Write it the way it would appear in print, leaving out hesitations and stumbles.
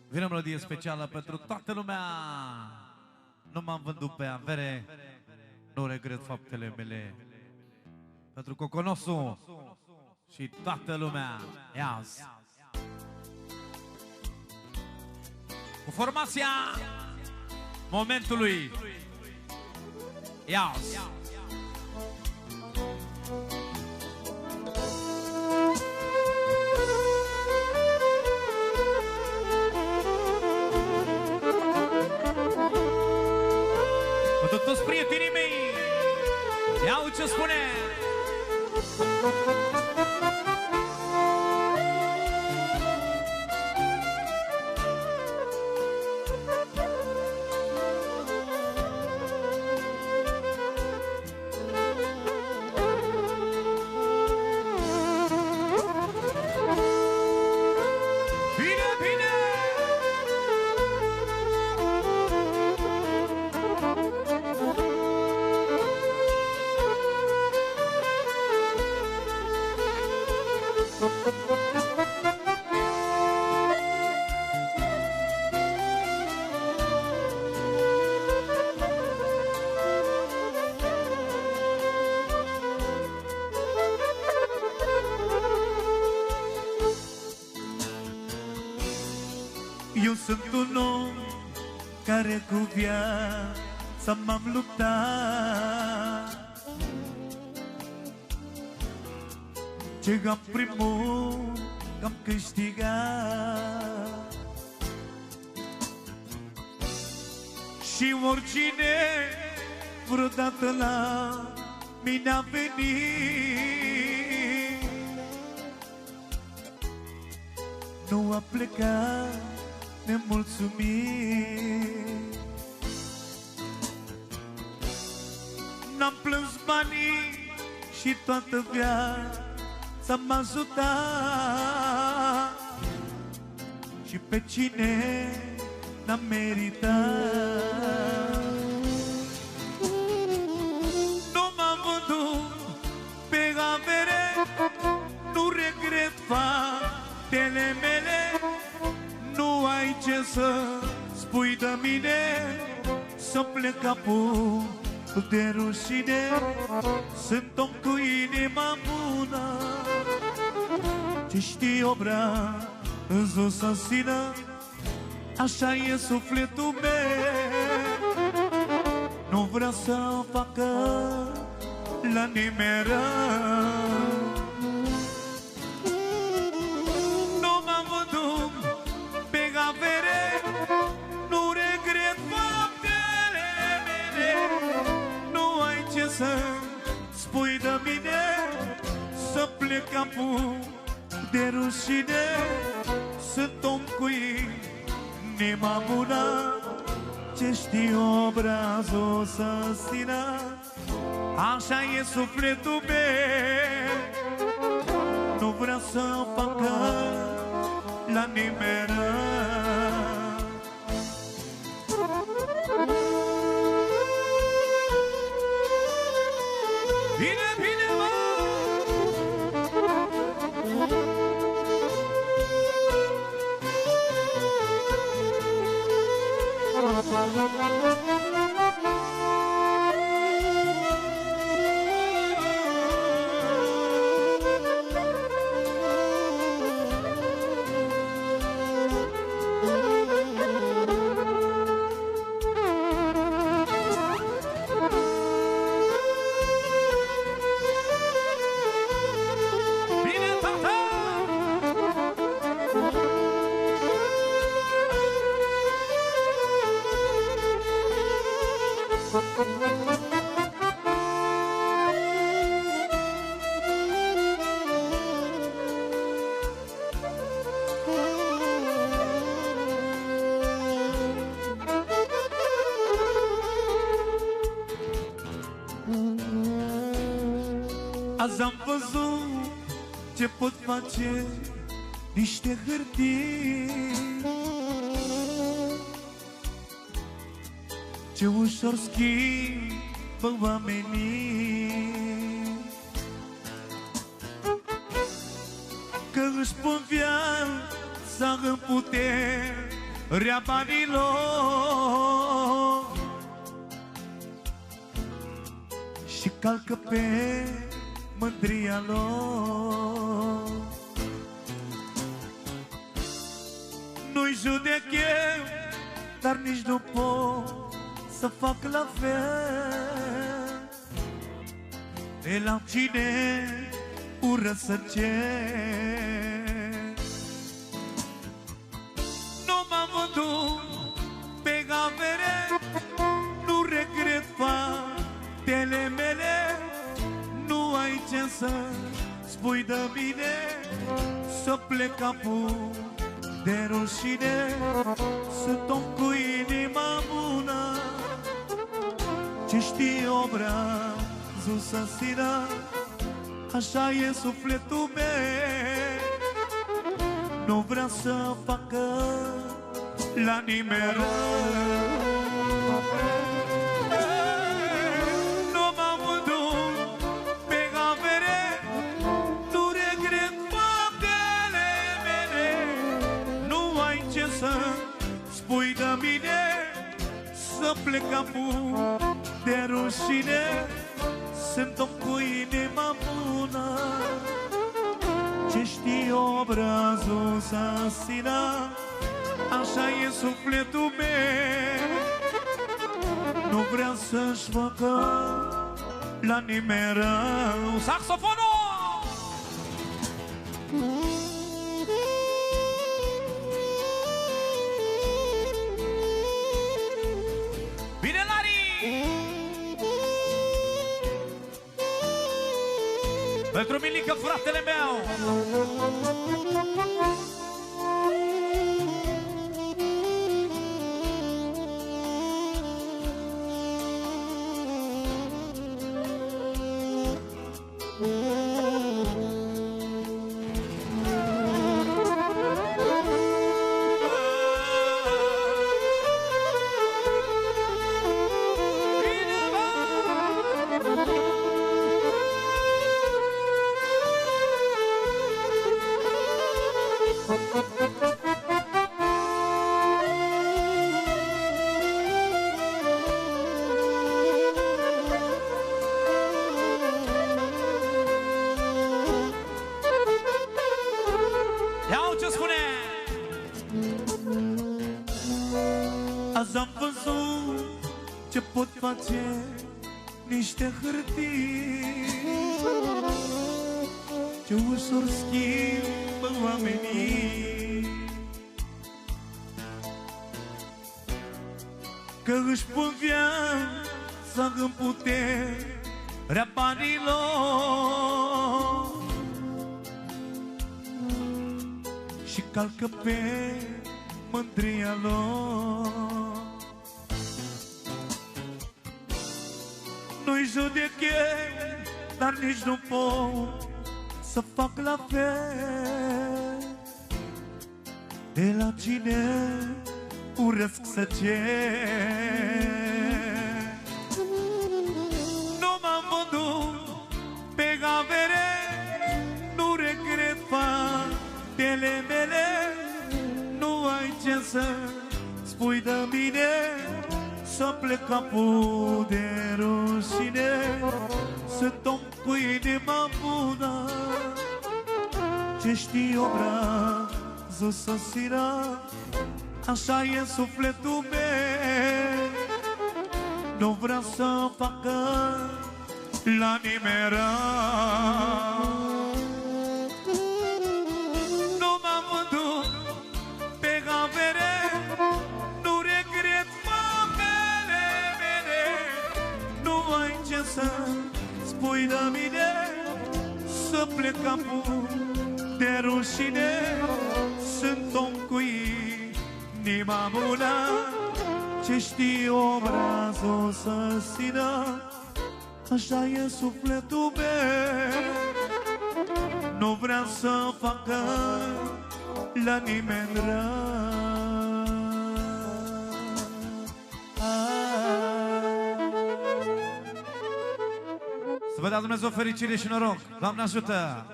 Vine o melodie specială pentru toată lumea. Nu m-am vândut pe avere, nu regret faptele mele. Pentru Coconosul și toată lumea. Ia-zi. Cu formația momentului. Ia-zi. Pentru toți prietenii mei, iau ce spune. Eu sunt un om care cu viața m-am luptat, ce am primul am câștigat. Și oricine vreodată la mine a venit, nu a plecat nemulțumit. N-am plâns banii și toată viața m-a ajutat, și pe cine n-am meritat. Nu m-am vândut pe avere, nu regret faptele mele. Nu ai ce să spui de mine, să plec capul de rușine. Sunt om cu inima bună, ce știi obrazul să țină. Așa e sufletul meu, nu vreau să facă la nimeni rău. Nu regret faptele mele. Nu ai ce să spui de mine, să plec capul de rușine. Sunt om cu inima bună, ce știu obrazul să țină. Așa e sufletul meu, nu vreau să facă la nimeni rău. Bine, bine, mă! Azi am văzut ce pot face niște hârtii, ce ușor schimbă oamenii, că își pun viața în puteri rea banilor și calcă pe mândria lor. Nu-i judec eu, dar nici nu pot să fac la fel. De la cine ură să cer. Nu m-am vândut pe gavere, nu regret faptele mele. Nu ai ce să spui de mine, să plec capul de rușine. Sunt om cu inima bună, ce știi obrazul să stină. Așa e sufletul meu, nu vrea să facă la nimeni rău. Nu m-am vândut pe avere, nu regret faptele mele. Nu ai ce să spui de mine, să plec capul de rușine. Sunt om cu inima bună, ce știi obrazul să stină. Așa e sufletul meu, nu vrea să-și facă la nimeni rău. Saxofonul! Bine, Lari! Pentru Milică, fratele meu! Azi am văzut ce pot face niște hârtii, ce ușor schimbă oamenii, că își pun viața în puterea banilor și calcă pe mândria lor. Nu-i judec eu, dar nici nu pot să fac la fel. De la cine urăsc să cer. Nu m-am vândut pe avere, nu regret faptele mele. Nu ai ce să spui de mine, să plec capul de rușine. Sunt om cu inima bună, ce știi obrazul să stină. Așa e sufletul meu, nu vrea să facă la nimeni rău. Nu m-am vândut pe avere, nu regret faptele mele. Nu ai ce să spui de mine, să plec capul de rușine. Sunt om cu inima bună, ce știi obrazul să stină. Așa e sufletul meu, nu vrea să facă la nimeni rău. Să vă dea Dumnezeu fericire și noroc. Doamne ajută!